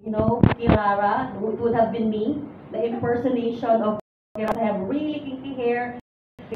Kirara, it would have been me, the impersonation of Kirara. I have really kinky hair.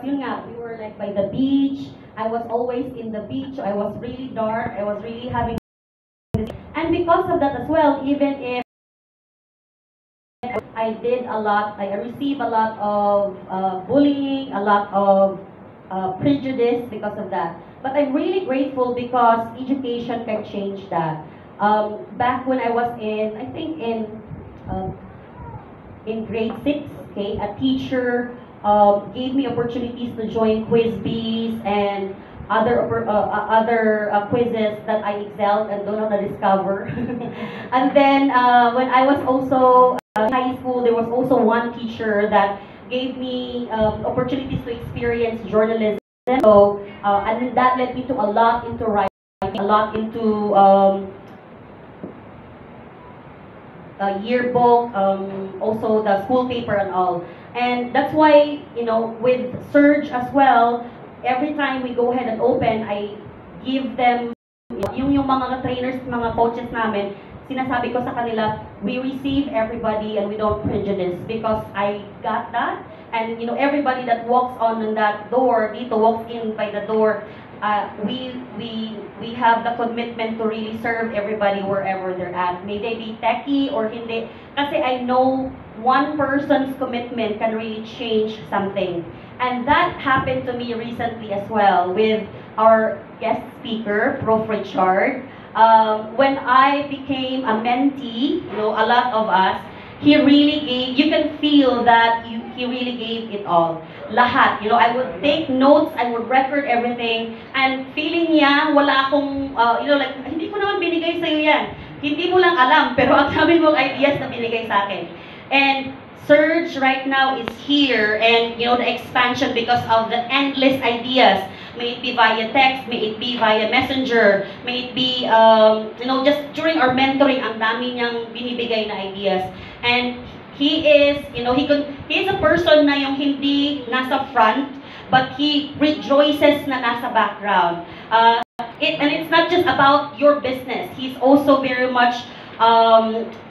Yun nga, we were like by the beach. I was always in the beach. I was really dark. I was really having this. And because of that as well, even if I did a lot, I received a lot of bullying, a lot of prejudice because of that. But I'm really grateful because education can change that. Back when I was I think um, in grade 6, okay, a teacher gave me opportunities to join quiz bees and other quizzes that I excelled and don't know to discover. And then when I was also in high school, there was also one teacher that gave me opportunities to experience journalism. So and that led me to a lot into writing, a lot into yearbook, also the school paper and all. And that's why, with Surge as well, every time we go ahead and open, I give them, yung mga trainers, mga coaches namin, sinasabi ko sa kanila, we receive everybody and we don't prejudice because I got that. And, everybody that walks on that door, dito walks in by the door, we have the commitment to really serve everybody wherever they're at. May they be techie or hindi. Kasi I know one person's commitment can really change something. And that happened to me recently as well with our guest speaker, Prof. Richard. When I became a mentee, a lot of us, he really gave, you can feel that he really gave it all. Lahat. I would take notes, I would record everything, and feeling niya, wala akong, like, hindi ko naman binigay sa'yo yan. Hindi mo lang alam, pero ang dami mong ideas na binigay sa akin. And Surge right now is here, and the expansion because of the endless ideas. May it be via text, may it be via messenger, may it be, just during our mentoring, ang dami niyang binibigay na ideas. And he is, he is a person na yung hindi nasa front, but he rejoices na nasa background. And it's not just about your business. He's also very much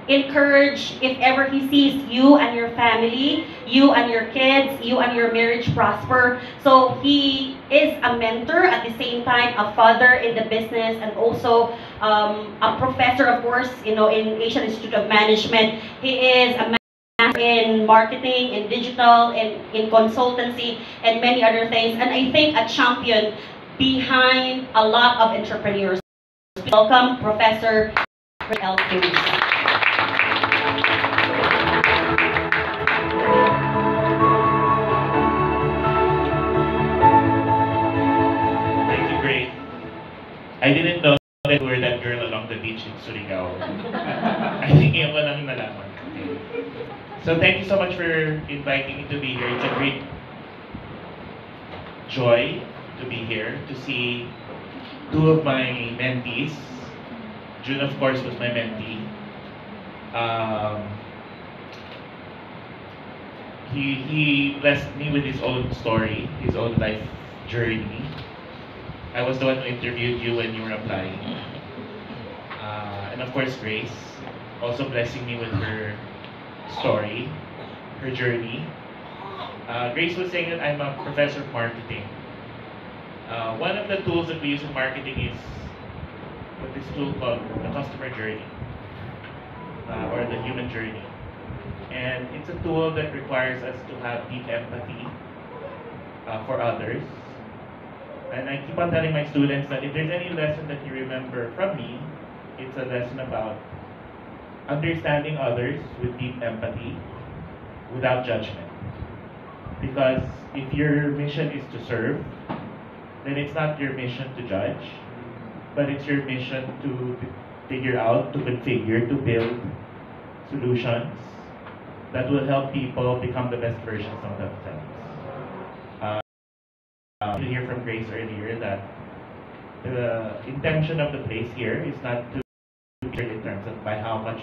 encourage if ever he sees you and your family, you and your kids, you and your marriage prosper. So he is a mentor at the same time, a father in the business, and also a professor, of course, in Asian Institute of Management. He is a master in marketing, in digital, in consultancy, and many other things. And I think a champion behind a lot of entrepreneurs. Welcome, Professor L. Cruz. I didn't know that we were that girl along the beach in Surigao. I think ngayon ko lang nalaman. Okay. So thank you so much for inviting me to be here. It's a great joy to be here, to see two of my mentees. June, of course, was my mentee. He blessed me with his own story, his own life journey. I was the one who interviewed you when you were applying. And of course, Grace, also blessing me with her story, her journey. Grace was saying that I'm a professor of marketing. One of the tools that we use in marketing is what this tool called the customer journey, or the human journey. And it's a tool that requires us to have deep empathy for others. And I keep on telling my students that if there's any lesson that you remember from me, it's a lesson about understanding others with deep empathy, without judgment. Because if your mission is to serve, then it's not your mission to judge, but it's your mission to figure out, to configure, to build solutions that will help people become the best versions of themselves. To hear from Grace earlier that the intention of the place here is not to measure in terms of by how much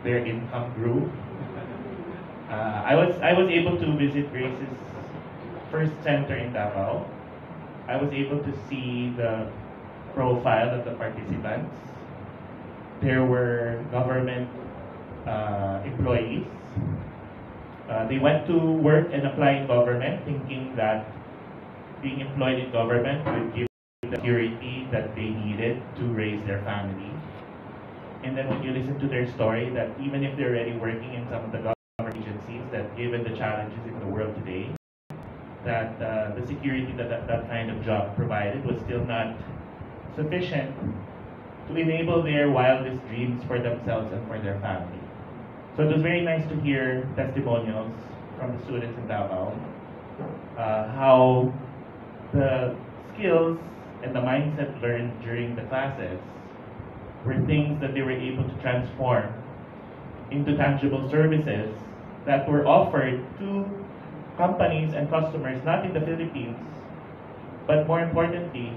their income grew. I was able to visit Grace's first center in Davao. I was able to see the profile of the participants. there were government employees. They went to work and apply in government thinking that being employed in government would give the security that they needed to raise their family. And then when you listen to their story, that even if they're already working in some of the government agencies, that given the challenges in the world today, that the security that kind of job provided was still not sufficient to enable their wildest dreams for themselves and for their family. So it was very nice to hear testimonials from the students in Davao, how the skills and the mindset learned during the classes were things that they were able to transform into tangible services that were offered to companies and customers, not in the Philippines, but more importantly,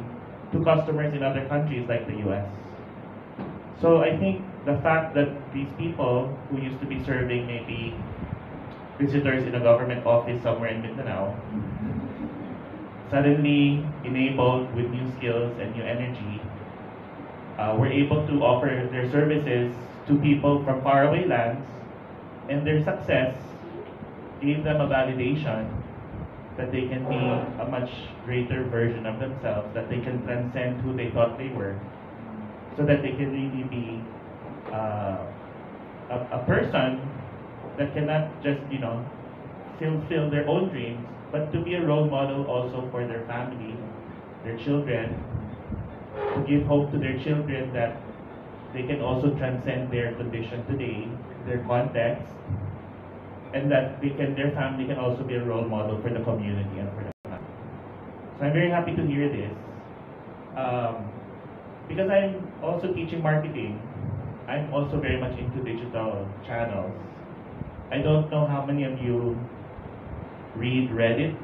to customers in other countries like the US. So I think the fact that these people who used to be serving maybe visitors in a government office somewhere in Mindanao, suddenly enabled with new skills and new energy, were able to offer their services to people from faraway lands, and their success gave them a validation that they can be a much greater version of themselves, that they can transcend who they thought they were, so that they can really be a person that cannot just, fulfill their own dreams, but to be a role model also for their family, their children, to give hope to their children that they can also transcend their condition today, their context, and that their family can also be a role model for the community and for the family. So I'm very happy to hear this. Because I'm also teaching marketing, I'm also very much into digital channels. I don't know how many of you read Reddit.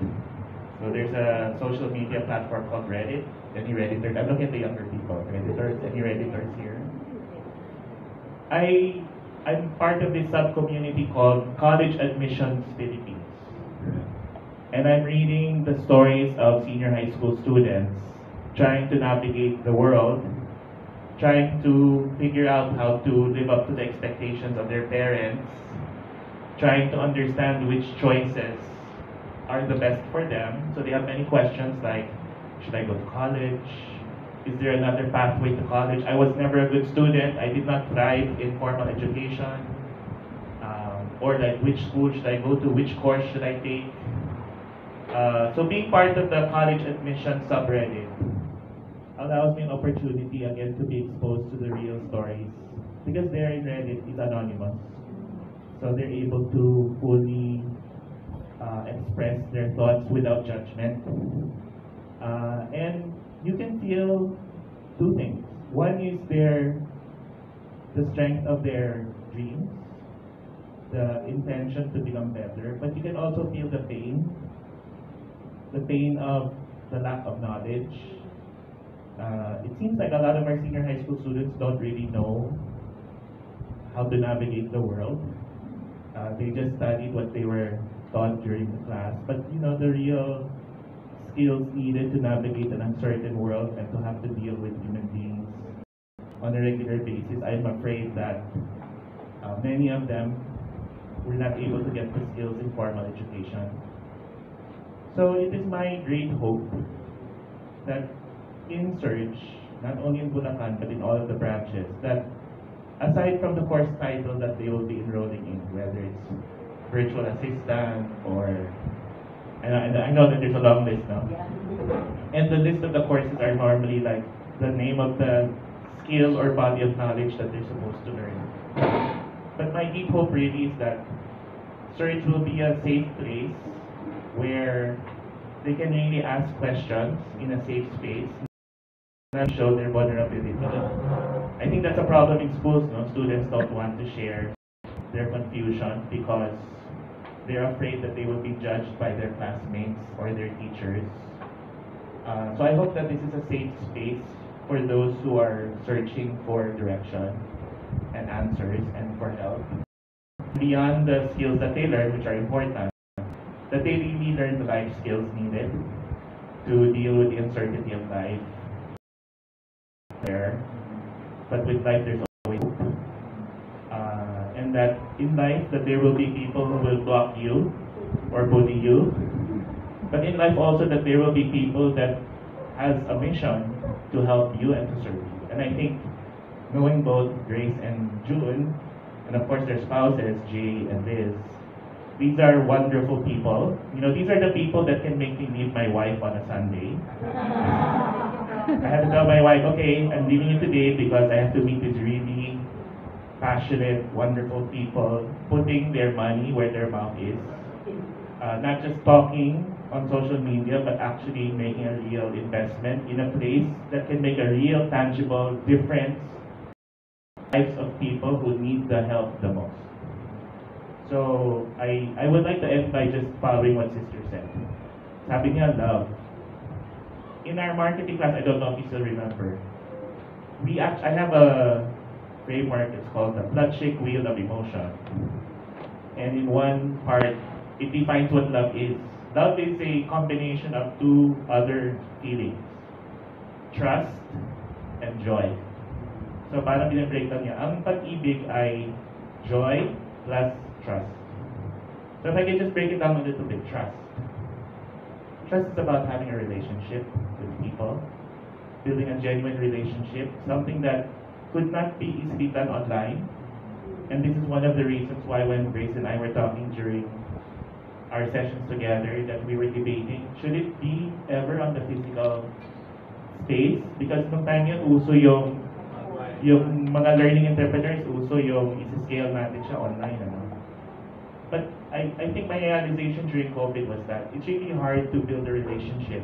So there's a social media platform called Reddit. Any Redditors? I'm looking at the younger people. Redditors? Any Redditors here? I'm part of this sub-community called College Admissions Philippines. And I'm reading the stories of senior high school students trying to navigate the world, trying to figure out how to live up to the expectations of their parents, trying to understand which choices are the best for them. So they have many questions like, should I go to college? Is there another pathway to college? I was never a good student. I did not thrive in formal education. Or like, which school should I go to? Which course should I take? So being part of the college admission subreddit allows me an opportunity again to be exposed to the real stories. Because there in Reddit is anonymous. So they're able to fully express their thoughts without judgment. And you can feel two things. One is the strength of their dreams, the intention to become better, but you can also feel the pain of the lack of knowledge. It seems like a lot of our senior high school students don't really know how to navigate the world. They just studied what they were taught during the class, but the real skills needed to navigate an uncertain world and to have to deal with human beings on a regular basis, I'm afraid that many of them were not able to get the skills in formal education. So it is my great hope that in Surge, not only in Bulacan but in all of the branches, that aside from the course title that they will be enrolling in, whether it's virtual assistant or I know that there's a long list now. Yeah. And the list of the courses are normally like the name of the skill or body of knowledge that they're supposed to learn. But my deep hope really is that Surge will be a safe place where they can really ask questions in a safe space and show their vulnerability. I think that's a problem in schools, no? Students don't want to share their confusion because they're afraid that they will be judged by their classmates or their teachers. So I hope that this is a safe space for those who are searching for direction and answers and for help. Beyond the skills that they learn, which are important, that they really learn the life skills needed to deal with the uncertainty of life. But with life, there's always hope. understand that in life that there will be people who will block you or bully you, but in life also that there will be people that has a mission to help you and to serve you. And I think knowing both Grace and June, and of course their spouses, Jay and Liz, these are wonderful people. You know, these are the people that can make me leave my wife on a Sunday. I have to tell my wife, okay, I'm leaving you today because I have to meet these really passionate, wonderful people, putting their money where their mouth is. Not just talking on social media, but actually making a real investment in a place that can make a real, tangible difference in the lives of people who need the help the most. So, I would like to end by just following what Sister said. Sabi niya, love. In our marketing class, I don't know if you still remember, I have a framework, it's called the Bloodshake Wheel of Emotion. And in one part, it defines what love is. Love is a combination of two other feelings, trust and joy. So parang binibreakdown niya, ang pag-ibig ay joy plus trust. So if I can just break it down a little bit, trust. Trust is about having a relationship with people, building a genuine relationship, something that could not be easily done online. And this is one of the reasons why when Grace and I were talking during our sessions together that we were debating, should it be ever on the physical space? Because nung time yun, uso yung mga learning interpreters, uso yung isi-scale natin siya online. Ano? But I think my realization during COVID was that it's really hard to build a relationship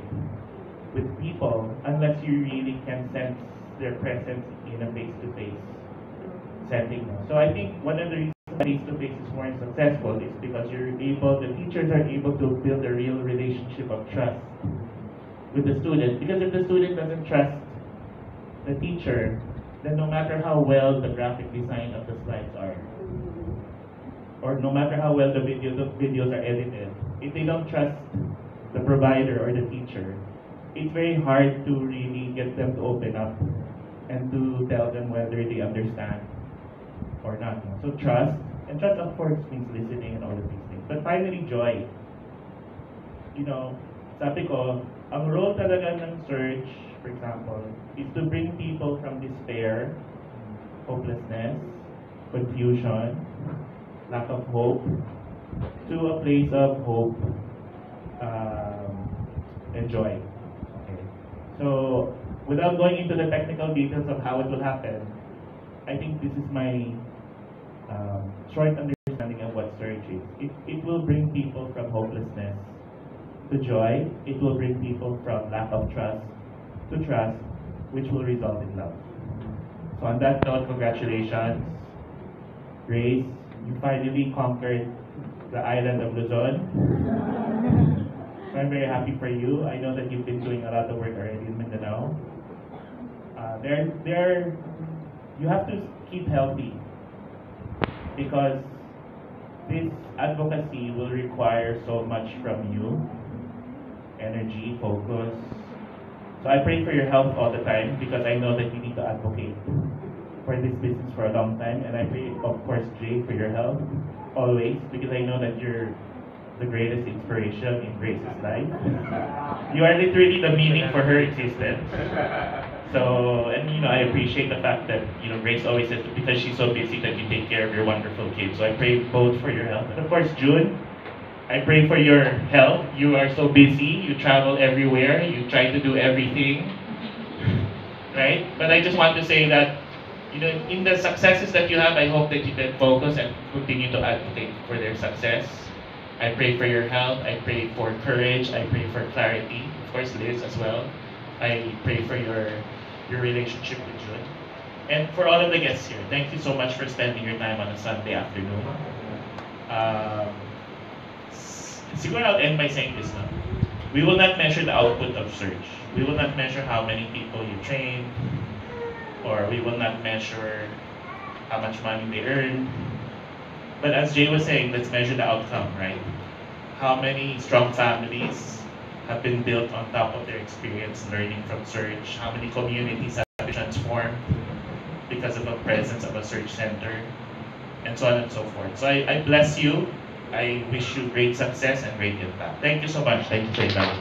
with people unless you really can sense their presence in a face-to-face setting. So I think one of the reasons face-to-face is more successful is because the teachers are able to build a real relationship of trust with the student. Because if the student doesn't trust the teacher, then no matter how well the graphic design of the slides are, or no matter how well the videos are edited, if they don't trust the provider or the teacher, it's very hard to really get them to open up and to tell them whether they understand or not. So trust, and trust of course means listening and all of these things. But finally, joy. You know, sabi ko, ang role talaga ng Surge, for example, is to bring people from despair, hopelessness, confusion, lack of hope, to a place of hope and joy. Okay. So, without going into the technical details of how it will happen, I think this is my short understanding of what Surge is. It will bring people from hopelessness to joy. It will bring people from lack of trust to trust, which will result in love. So on that note, congratulations. Grace, you finally conquered the island of Luzon. So I'm very happy for you. I know that you've been doing a lot of work already in Mindanao. You have to keep healthy because this advocacy will require so much from you, energy, focus. So I pray for your health all the time because I know that you need to advocate for this business for a long time. And I pray, of course, Jay, for your health always because I know that you're the greatest inspiration in Grace's life. You are literally the meaning for her existence. So, and you know, I appreciate the fact that, you know, Grace always says that because she's so busy that you take care of your wonderful kids. So I pray both for your health. And of course, June, I pray for your health. You are so busy, you travel everywhere, you try to do everything, right? But I just want to say that, you know, in the successes that you have, I hope that you can focus and continue to advocate for their success. I pray for your health, I pray for courage, I pray for clarity. Of course, Liz as well. I pray for your relationship with June. And for all of the guests here, thank you so much for spending your time on a Sunday afternoon. Siguro I'll end by saying this now. We will not measure the output of Surge. We will not measure how many people you train, or we will not measure how much money they earn. But as Jay was saying, let's measure the outcome, right? How many strong families have been built on top of their experience learning from Surge? How many communities have been transformed because of the presence of a Surge center? and so on and so forth. So I bless you. I wish you great success and great impact. Thank you so much. Thank you, Satan.